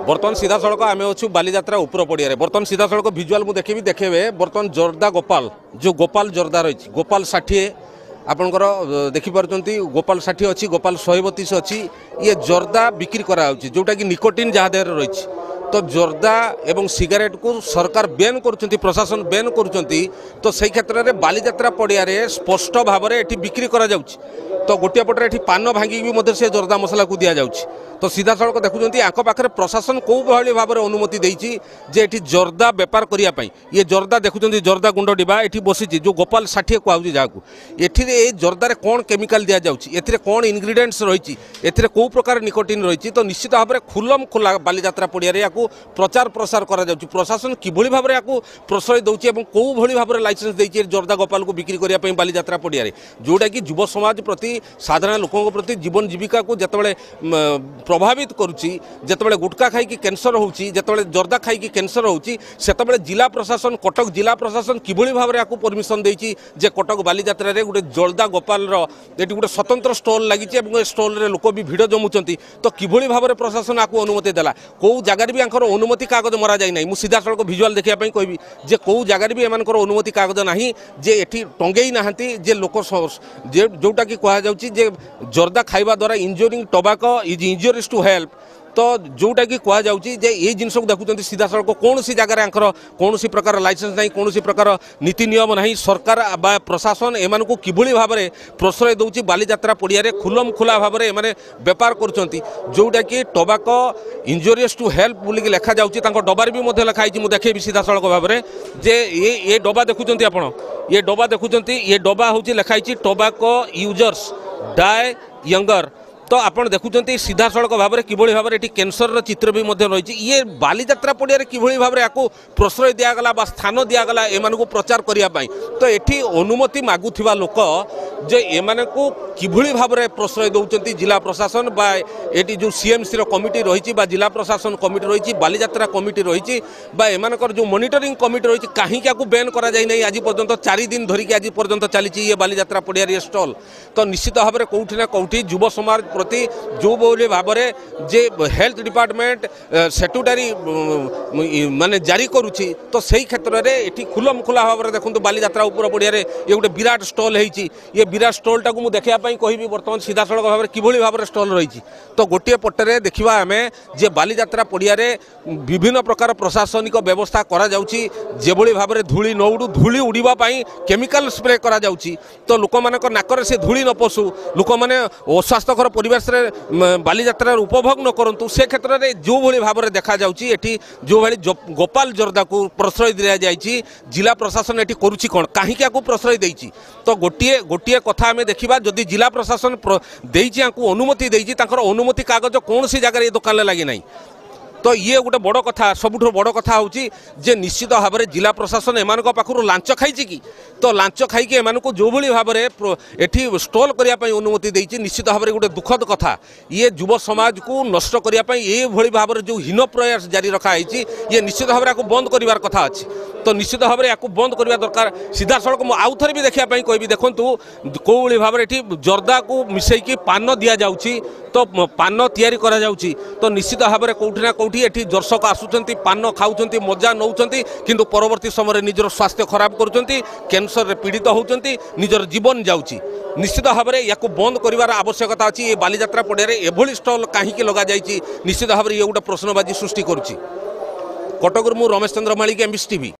बर्तमान सीधा सड़क आम अच्छु बालीजात्रा उपर पड़िया बर्तमान सीधा सड़क भिजुआल मुझे देखी देखेबे बर्तमान जोरदा गोपाल जो गोपाल जोरदा रही गोपाल 60 आपणकर देखिपुंट गोपाल 60 अच्छी गोपाल 132 अच्छी ये जोरदा बिक्री कराऊँच जोटा कि निकोटिन जहाँ देह रही तो जोरदा एवं सिगारेट को सरकार बैन कर प्रशासन बैन कर तो से क्षेत्र में बालीजात्रा पड़िया स्पष्ट भाव में ये बिक्री करा तो गोटे पटे ये पान भांगी भी से जोरदा मसला को दि जाऊँगी तो सीधा सड़क देखुं आंख पाखे प्रशासन कौ भाई भाव में अनुमति देती जे ये जोरदा बेपार करने ये जोरदा देखुं जोरदा गुंड डिबा ये बसी जो गोपाल 60 कहूँ जहाँ ये जोरदार कौन केमिकल दि जाऊँगी कौन इनग्रेडिएंट्स रही कौ प्रकार निकोटिन रही तो निश्चित भाव में खुलम खुला बालीजात्रा पड़िया प्रचार प्रसार करा प्रशासन किभली भाव में प्रश्रय दूसरी कौ भाई भाव में लाइसेंस देती जोरदा गोपाल को बिक्री करने बालीजात्रा पड़िया जोटा कि युव समाज प्रति साधारण लोकों प्रति जीवन जीविका को जिते प्रभावित करुच्ची जिते गुटखा खाई कैंसर होची जिते जोरदा खाई कैंसर होची सेतबेले जिला प्रशासन कटक जिला प्रशासन किभली भाव में आपको परमिशन देती जे कटक बालीजात्रा रे गोटे जोरदा गोपाल ये गोटे स्वतंत्र स्टॉल लगी स्टॉल रे लोक भी भिड़ जमुंट तो किभली भाव में प्रशासन आपको अनुमति देला कौ जगार भी अनुमति कागज मरा जाए ना सीधा सड़क भिजुआल देखापी कहबी जे कौ जगार भी एम अनुमति कागज ना जे ये टंगई नहांती जे लोक जोटा कि कहुचे जोरदा खाइबा द्वारा enjoying tobacco is injurious to health तो जोटा कि कहुचे ये जिन को देखुं सीधा सड़क कौन सी जगह आंकर कौन सी प्रकार लाइसेंस ना कौन सी प्रकार नीति नियम ना सरकार बा प्रशासन एम किभली भाव में प्रश्रय दूसरी बालीजात्रा पड़िया खुलम खुला भाव में एम बेपार कर जोटा कि टोबाको इंजोरियस टू हेल्थ बोल लिखा जाऊँगी डबार भी लिखाई मुझे देखेबी सीधा सड़क भाव में जे ये डबा देखुं आपण ये डबा देखुं ये डबा हूँ लिखाई टोबाको यूजर्स डाए यंगर तो आपड़ देखुं सीधा सड़क भाव में किभली भाव में कैंसर चित्र भी रही ये बालीजात्रा पड़िया किभली भाव में आपको प्रश्रय दिगला स्थान दिगला एम प्रचार करने तो ये अनुमति मागुवा लोक जे एम को किभली भाव में प्रश्रय दौरान जिला प्रशासन बा ये जो सीएमसी कमिटी रही जिला प्रशासन कमिटी रही बालीजात्रा कमिटी रही एमकर जो मॉनिटरिंग कमिटी रही कहीं बैन करा जाए नहीं आज पर्यंत 4 दिन धरिकी आज पर्यंत चली ये बालीजात्रा पड़िया स्टॉल तो निश्चित भाव में कौटी ना कौटी युव समाज प्रति जो बोली भाव में जे हेल्थ डिपार्टमेंट सेटुटारी माने जारी करुच्ची तो सही क्षेत्र में ये खुलम खुला भाव में देखो बालीजात्रा उपर पड़िया ये गोटे विराट स्टॉल होती ये विराट स्टॉल टाक मुझे देखापी कहबी बर्तमान सीधा सड़क भाव में किभली भाव में स्टॉल रही तो गोटे पटे देखा आम जे बालीजात्रा पड़िया विभिन्न प्रकार प्रशासनिक व्यवस्था करा जाउची जेभली भाव में धूली न उड़ू धूली उड़ापी केमिकल स्प्रे करा जाउची तो लोक मान नाकर से धूली न पशु लोक मैंने अस्वास्थ्यकर परिवेश बालीजात्रा उपभोग न करूँ से क्षेत्र में जो भाई भाव में देखा जाऊँगी जो भाई गोपाल जोरदा को प्रश्रय दि जाए जिला प्रशासन ये करुच्ची कौन कहीं प्रश्रय देती तो गोटे गोटे कथा आम देखा जदि जिला प्रशासन देती अनुमति देती अनुमति कागज कौन सी जगह ये दुकान लगे ना तो ये गोटे बड़ कथा सबुठ बड़ कथा हूँ जे निश्चित भाव में जिला प्रशासन एम पाखु लांच खाई कि तो लांच खाई एम जो भाई भाव में ये स्टॉल करने अनुमति देती निश्चित भाव में गोटे दुखद कथा ये युव समाज को नष्ट करने ये भली भाव में जो हीन प्रयास जारी रखाई ये निश्चित भाव में बंद करार कथा अच्छी तो निश्चित भाव में आपको बंद करवा दरकार सीधा सड़क आउ थे भी देखापी कहबी देखूँ कौ भाव में जोरदा को मिसेकी पान दि जाऊँगी तो पान तैयारी करा जाउची तो निश्चित भाव में कौटी ना कौटी ये दर्शक आसुंच पान खाऊँ मजा नौ किंतु परवर्ती समय निजर स्वास्थ्य खराब करुँच कैंसर पीड़ित होती निजर जीवन जाऊँगी निश्चित भाव में या बंद कर आवश्यकता अच्छी ये बालीजात्रा पड़िया एभली स्टॉल कहीं लगा जाइए निश्चित भाव में ये गोटे प्रश्नबाजी सृष्टि करुच्ची कटक रमेश चंद्र मालिक एमबीसी टीवी।